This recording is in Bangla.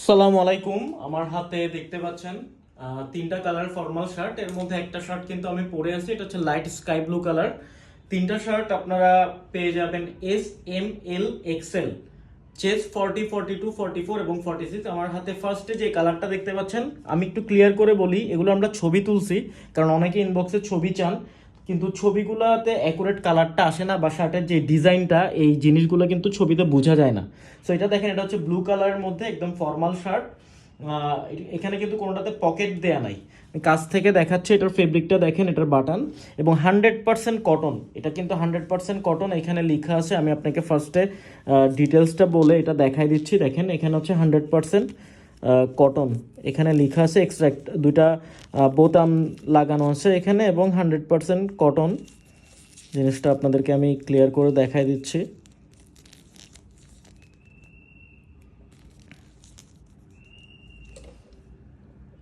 আসসালামু আলাইকুম। আমার হাতে দেখতে পাচ্ছেন তিনটা কালার ফর্মাল শার্ট। এর মধ্যে একটা শার্ট কিন্তু আমি পরে আছি, এটা হচ্ছে লাইট স্কাই ব্লু কালার। তিনটা শার্ট আপনারা পেয়ে যাবেন এস, এম, এল, এক্সেল, চেস্ট 40, 42, 44 এবং 46। আমার হাতে ফার্স্টে যে কালারটা দেখতে পাচ্ছেন, আমি একটু ক্লিয়ার করে বলি, এগুলো আমরা ছবি তুলছি কারণ অনেকে ইনবক্সে ছবি চান, কিন্তু ছবিগুলোতে অ্যাকুরেট কালারটা আসে না, বা শার্টের যে ডিজাইনটা এই জিনিসগুলো কিন্তু ছবিতে বোঝা যায় না। সো এটা দেখেন, এটা হচ্ছে ব্লু কালারের মধ্যে একদম ফর্মাল শার্ট। এখানে কিন্তু কোনোটাতে পকেট দেয়া নাই, কাছ থেকে দেখাচ্ছে। এটার ফেব্রিকটা দেখেন, এটার বাটন এবং 100% কটন। এটা কিন্তু 100% কটন, এখানে লেখা আছে। আমি আপনাকে ফার্স্টে ডিটেলসটা বলে এটা দেখাই দিচ্ছি। দেখেন এখানে হচ্ছে 100% কটন, এখানে লেখা আছে। এক্সট্রাক্ট দুইটা বোতাম লাগানো আছে এখানে এবং 100% কটন। জিনিসটা আপনাদেরকে আমি ক্লিয়ার করে দেখাই দিচ্ছি।